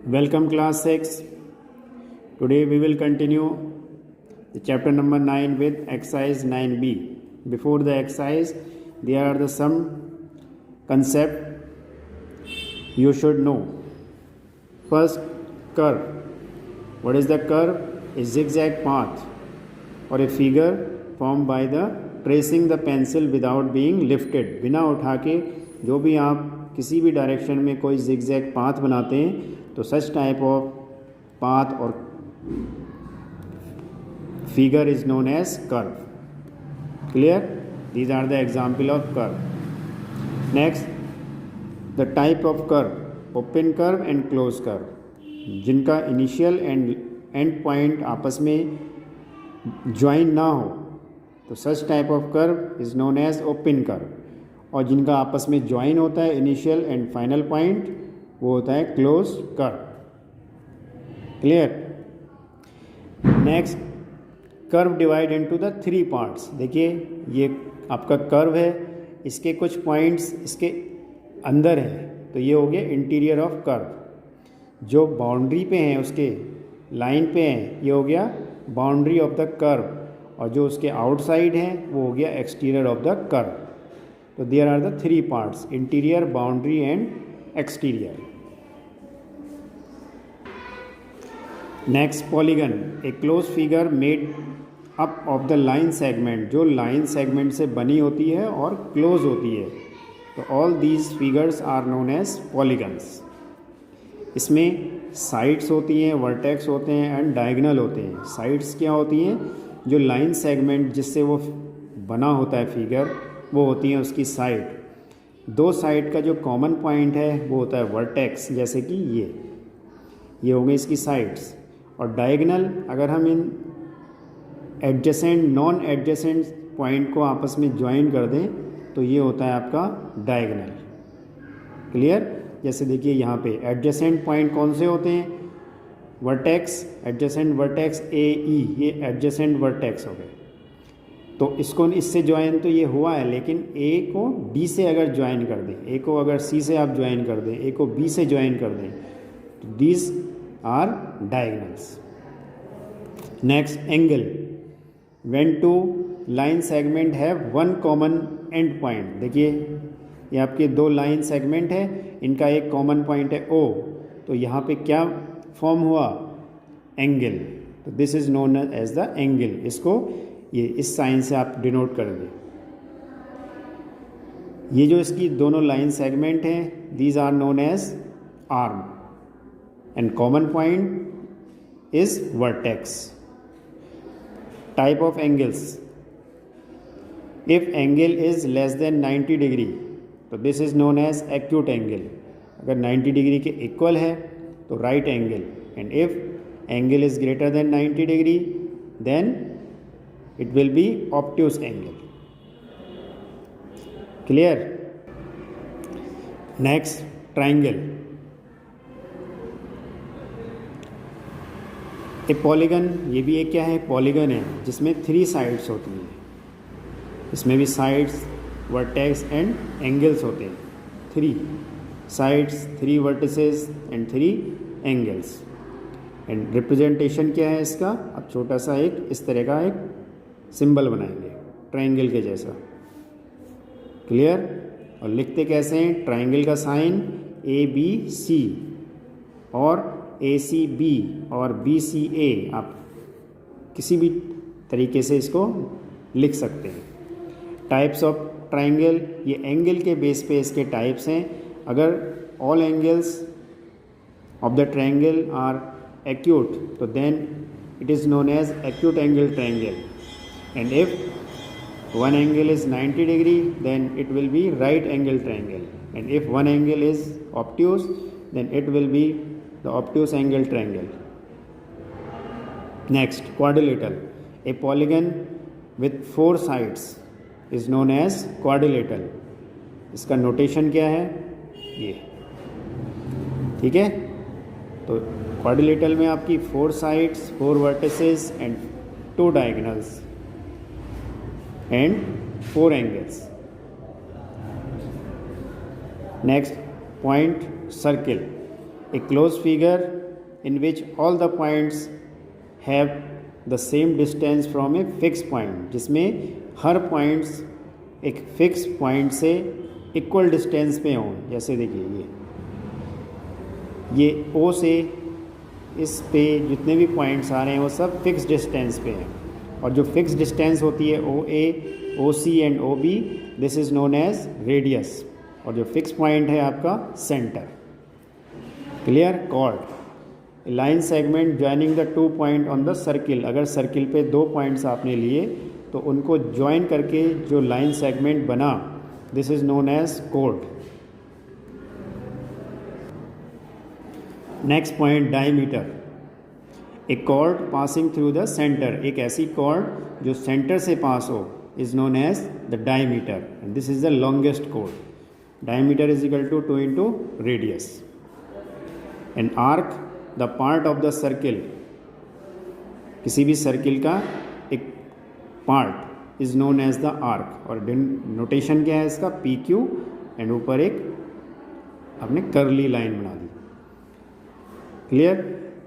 Welcome class 6. Today we will continue the chapter number 9 with exercise 9b. Before the exercise, there are some concept you should know. First, curve. What is the curve? A zigzag path or a figure formed by the tracing the pencil without being lifted. बिना उठा के जो भी आप किसी भी direction में कोई zigzag path बनाते हैं तो such type of path or figure is known as curve. Clear? These are the example of curve. Next, the type of curve, open curve and closed curve, जिनका initial and end point आपस में join ना हो तो such type of curve is known as open curve, और जिनका आपस में join होता है initial and final point वो होता है closed curve. Clear? Next, curve divide into the 3 parts. देखिए ये आपका कर्व है, इसके कुछ पॉइंट्स इसके अंदर है तो ये हो गया इंटीरियर ऑफ कर्व. जो बाउंड्री पे हैं उसके लाइन पे हैं ये हो गया बाउंड्री ऑफ द कर्व, और जो उसके आउटसाइड हैं वो हो गया एक्सटीरियर ऑफ द कर्व. तो there are the 3 parts, interior, boundary and exterior. Next, polygon, a close figure made up of the line segment, जो लाइन सेगमेंट से बनी होती है और क्लोज होती है. तो all these figures are known as polygons. इसमें साइड्स होती हैं, वर्टेक्स होते हैं एंड डायगोनल होते हैं. साइड्स क्या होती हैं? जो लाइन सेगमेंट जिससे वो बना होता है फिगर वो होती हैं उसकी साइड. 2 साइड का जो कॉमन पॉइंट है वो होता है वर्टेक्स, जैसे कि ये हो गई इसकी साइड्स. और डायगोनल, अगर हम इन एडजेसेंट नॉन एडजेसेंट पॉइंट को आपस में ज्वाइन कर दें तो ये होता है आपका डायगोनल. क्लियर? जैसे देखिए यहाँ पे एडजेसेंट पॉइंट कौन से होते हैं? वर्टेक्स, एडजेसेंट वर्टेक्स ए ई, ये एडजेसेंट वर्टेक्स हो गए. तो इसको इससे ज्वाइन तो ये हुआ है, लेकिन ए को डी से अगर ज्वाइन कर दें, ए को अगर सी से आप ज्वाइन कर दें, ए को बी से ज्वाइन कर दें तो these are diagonals. Next, angle. When 2 line segment have 1 common end point. देखिए ये आपके 2 लाइन सेगमेंट है, इनका एक कॉमन पॉइंट है O, तो यहाँ पे क्या फॉर्म हुआ? एंगल. तो this is known as the angle. इसको ये इस साइन से आप डिनोट करेंगे. ये जो इसकी दोनों लाइन सेगमेंट हैं these are known as arm and common point is vertex. Type of angles. If angle is less than 90 degree तो this is known as acute angle. अगर 90 डिग्री के इक्वल है तो right angle. And if angle is greater than 90 degree then it will be obtuse angle. Clear? Next, triangle. A polygon, ये भी एक क्या है? पॉलीगन है जिसमें 3 साइड्स होती हैं. इसमें भी साइड्स, वर्टेक्स एंड एंगल्स होते हैं. 3 sides, 3 vertices and 3 angles. And representation क्या है इसका? अब छोटा सा एक इस तरह का एक सिंबल बनाएंगे ट्रायंगल के जैसा. क्लियर? और लिखते कैसे हैं? ट्रायंगल का साइन ABC और ACB और BCA, आप किसी भी तरीके से इसको लिख सकते हैं. टाइप्स ऑफ ट्रायंगल, ये एंगल के बेस पे इसके टाइप्स हैं. अगर all angles of the triangle are acute तो then it is known as acute angle triangle. And if one angle is 90 degree then it will be right angle triangle, and if one angle is obtuse then it will be the obtuse angle triangle. Next, quadrilateral. A polygon with 4 sides is known as quadrilateral. इसका notation क्या है? ये ठीक है. तो quadrilateral में आपकी 4 sides, 4 vertices and 2 diagonals and 4 angles. Next, point circle. A closed figure in which all the points have the same distance from a fixed point, जिसमें हर पॉइंट्स एक फिक्स पॉइंट से इक्वल डिस्टेंस पे हों। जैसे देखिए ये O से इस पे जितने भी पॉइंट्स आ रहे हैं वो सब फिक्स डिस्टेंस पे हैं, और जो फिक्स डिस्टेंस होती है OA, OC and OB, this is known as radius, और जो फिक्स पॉइंट है आपका centre. Clear? Chord line segment joining the 2 point on the circle. अगर सर्किल पे 2 पॉइंट्स आपने लिए तो उनको ज्वाइन करके जो लाइन सेगमेंट बना, this is known as chord. Next point, diameter. A chord passing through the centre, एक ऐसी कॉर्ड जो सेंटर से पास हो, is known as the diameter, and this is the longest chord. Diameter is equal to 2 into radius. An arc, the part of the circle, किसी भी circle का एक part is known as the arc, और notation क्या है इसका, PQ, and ऊपर एक आपने कर्ली लाइन बना दी। Clear?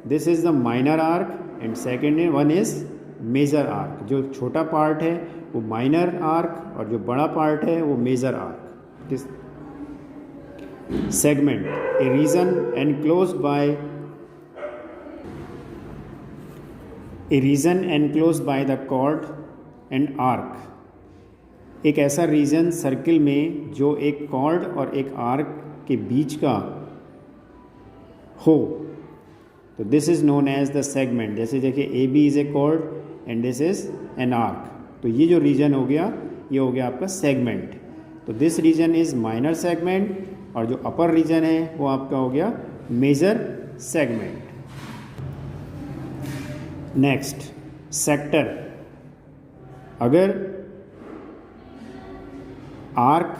This is the minor arc and second one is major arc. जो छोटा पार्ट है वो माइनर आर्क, और जो बड़ा पार्ट है वो major arc. This segment, a region enclosed by the chord and arc, एक ऐसा रीजन सर्किल में जो एक कॉर्ड और एक आर्क के बीच का हो, तो this is known as the segment. जैसे देखिए AB is a chord and this is an arc, तो ये जो रीजन हो गया ये हो गया आपका सेगमेंट। तो this region is minor segment, और जो अपर रीजन है वो आपका हो गया मेजर सेगमेंट। Next, sector. अगर आर्क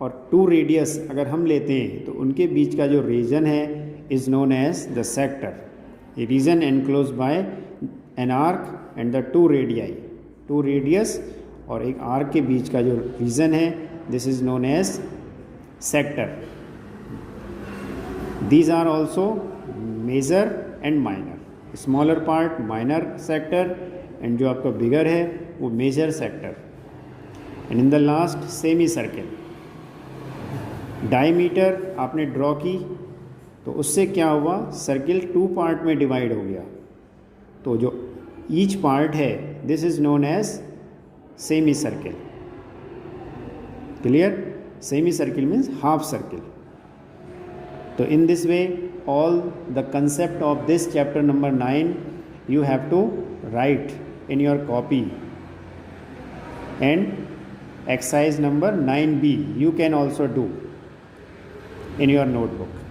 और 2 रेडियस अगर हम लेते हैं तो उनके बीच का जो रीजन है is known as the sector. A region enclose by an arc and the 2 radii, 2 radius और एक आर्क के बीच का जो रीजन है, this is known as sector. These are also major and minor. Smaller part minor sector, and जो आपका bigger है वो major sector. And in the last semicircle, diameter आपने ड्रॉ की तो उससे क्या हुआ, सर्किल 2 पार्ट में डिवाइड हो गया, तो जो ईच पार्ट है this is known as semicircle. Clear? Semicircle means half circle. So in this way, all the concept of this chapter number 9 you have to write in your copy, and exercise number 9B you can also do in your notebook.